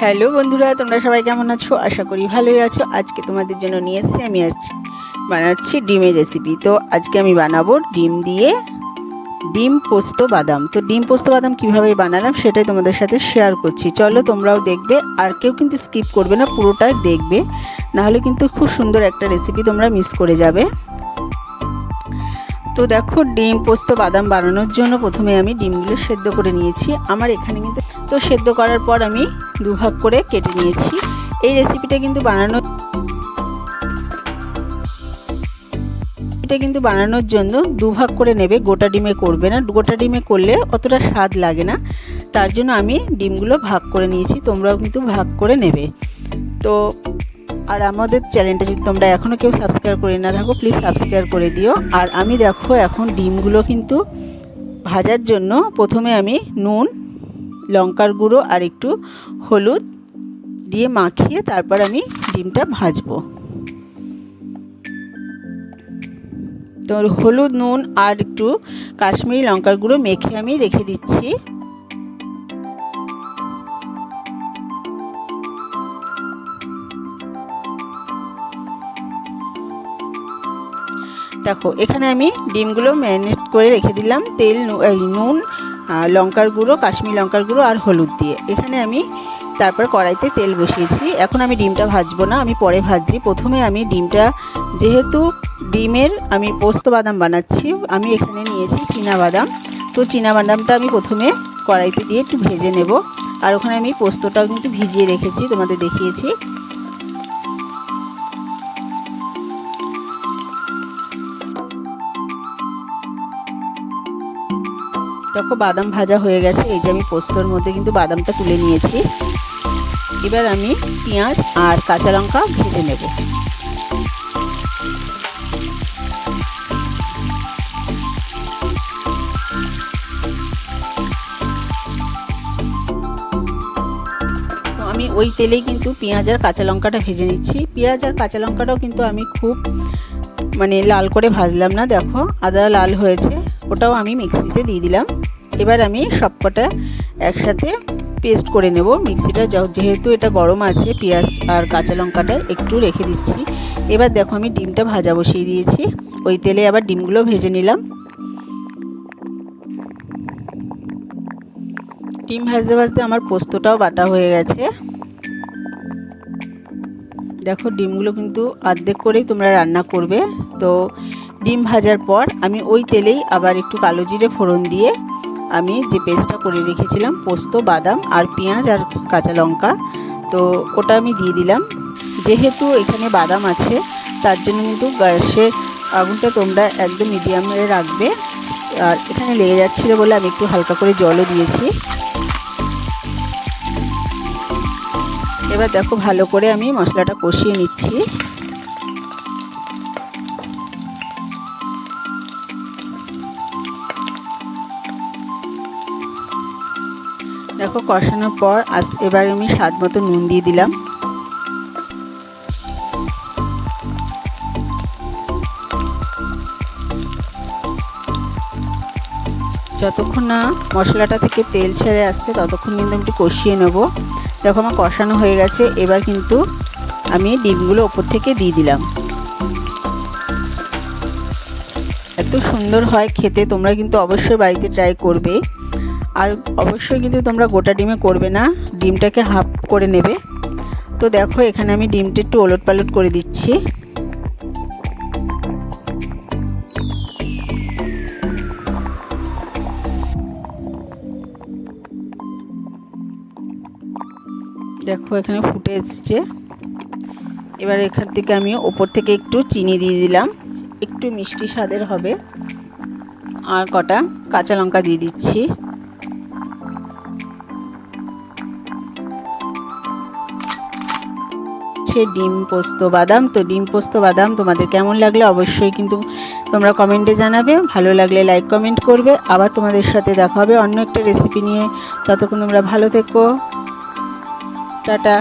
Hello বন্ধুরা, তোমরা সবাই কেমন আছো? আশা করি ভালোই আছো। আজকে তোমাদের জন্য নিয়ে এসেছি আমি বানাচ্ছি ডিমের রেসিপি। তো আজকে আমি বানাবো ডিম দিয়ে ডিম পোস্ত বাদাম। তো ডিম পোস্ত বাদাম কীভাবে বানালাম সেটাই তোমাদের সাথে শেয়ার করছি। চলো তোমরাও দেখবে, আর কেউ কিন্তু স্কিপ করবে না, পুরোটাই দেখবে, নাহলে কিন্তু খুব সুন্দর একটা রেসিপি তোমরা মিস করে যাবে। তো দেখো, ডিম পোস্ত বাদাম বানানোর জন্য প্রথমে আমি ডিমগুলো সেদ্ধ করে নিয়েছি। আমার এখানে কিন্তু তো সেদ্ধ করার পর আমি দুভাগ করে কেটে নিয়েছি। এই রেসিপিটা কিন্তু বানানোর জন্য দুভাগ করে নেবে, গোটা ডিমে করবে না। গোটা ডিমে করলে অতটা স্বাদ লাগে না, তার জন্য আমি ডিমগুলো ভাগ করে নিয়েছি। তোমরাও কিন্তু ভাগ করে নেবে। তো আর আমাদের চ্যানেলটা যদি তোমরা এখনও কেউ সাবস্ক্রাইব করে না থাকো, প্লিজ সাবস্ক্রাইব করে দিও। আর আমি দেখো এখন ডিমগুলো কিন্তু ভাজার জন্য প্রথমে আমি নুন, লঙ্কার গুঁড়ো আর একটু হলুদ দিয়ে মাখিয়ে তারপর আমি ডিমটা ভাজবো। তো হলুদ, নুন আর একটু কাশ্মীরি লঙ্কার গুঁড়ো মেখে আমি রেখে দিচ্ছি। দেখো এখানে আমি ডিমগুলো ম্যারিনেট করে রেখে দিলাম তেল, নুন, লঙ্কার গুঁড়ো, কাশ্মীরি লঙ্কার গুঁড়ো আর হলুদ দিয়ে। এখানে আমি তারপর কড়াইতে তেল বসিয়েছি। এখন আমি ডিমটা ভাজবো না, আমি পরে ভাজছি। প্রথমে আমি ডিমটা, যেহেতু ডিমের আমি পোস্ত বাদাম বানাচ্ছি, আমি এখানে নিয়েছি চীনা বাদাম। তো চীনা বাদামটা আমি প্রথমে কড়াইতে দিয়ে একটু ভেজে নেব। আর ওখানে আমি পোস্তটাও কিন্তু ভিজিয়ে রেখেছি, তোমাদের দেখিয়েছি। দেখো বাদাম ভাজা হয়ে গেছে। এই যে আমি পোস্তর মধ্যে কিন্তু বাদামটা তুলে নিয়েছি। এবার আমি পেঁয়াজ আর কাঁচা লঙ্কা ভেজে নেব। তো আমি ওই তেলেই কিন্তু পেঁয়াজ আর কাঁচা লঙ্কাটা ভেজে নিচ্ছি। পেঁয়াজ আর কাঁচা লঙ্কাটাও কিন্তু আমি খুব লাল করে ভাজলাম না। দেখো আদা লাল হয়েছে, ওটাও আমি মিক্সিতে দিয়ে দিলাম। এবার আমি সবকটা একসাথে পেস্ট করে নেব। মিক্সিটা যেহেতু এটা গরম আছে, পেঁয়াজ আর কাঁচা লঙ্কাটা একটু রেখে দিচ্ছি। এবার দেখো আমি ডিমটা ভাজা বসিয়ে দিয়েছি। ওই তেলে আবার ডিমগুলো ভেজে নিলাম। ডিম ভাজতে ভাজতে আমার পোস্তটাও বাটা হয়ে গেছে। দেখো ডিমগুলো কিন্তু অর্ধেক করেই তোমরা রান্না করবে। তো ডিম ভাজার পর আমি ওই তেলেই আবার একটু কালো জিরে ফোড়ন দিয়ে আমি যে পেস্টটা করে রেখেছিলাম পোস্ত, বাদাম আর পেঁয়াজ আর কাঁচা লঙ্কা, তো ওটা আমি দিয়ে দিলাম। যেহেতু এখানে বাদাম আছে, তার জন্য কিন্তু গ্যাসের আগুনটা তোমরা একদম মিডিয়ামে রাখবে। আর এখানে লেগে যাচ্ছিলো বলে আমি একটু হালকা করে জলও দিয়েছি। এবার দেখো ভালো করে আমি মশলাটা কষিয়ে নিচ্ছি। দেখো কষানোর পর এবার আমি স্বাদ মতো নুন দিয়ে দিলাম। যতক্ষণ না মশলাটা থেকে তেল ছেড়ে আসছে ততক্ষণ কিন্তু আমি একটু কষিয়ে নেব। দেখো আমার কষানো হয়ে গেছে। এবার কিন্তু আমি ডিমগুলো ওপর থেকে দিয়ে দিলাম। এত সুন্দর হয় খেতে, তোমরা কিন্তু অবশ্যই বাড়িতে ট্রাই করবে। আর অবশ্যই কিন্তু তোমরা গোটা ডিমে করবে না, ডিমটাকে হাফ করে নেবে। তো দেখো এখানে আমি ডিমটা একটু ওলট পালট করে দিচ্ছি। দেখো এখানে ফুটে এসছে। এবার এখান থেকে আমি ওপর থেকে একটু চিনি দিয়ে দিলাম, একটু মিষ্টি স্বাদের হবে। আর কটা কাঁচা লঙ্কা দিয়ে দিচ্ছি। ডিম পোস্ত বাদাম। তো ডিম পোস্ত বাদাম তোমাদের কেমন লাগলে অবশ্যই কিন্তু তোমরা কমেন্টে জানাবে। ভালো লাগলে লাইক কমেন্ট করবে। আবার তোমাদের সাথে দেখা হবে অন্য একটা রেসিপি নিয়ে। ততক্ষণ তোমরা ভালো থেকো, টাটা।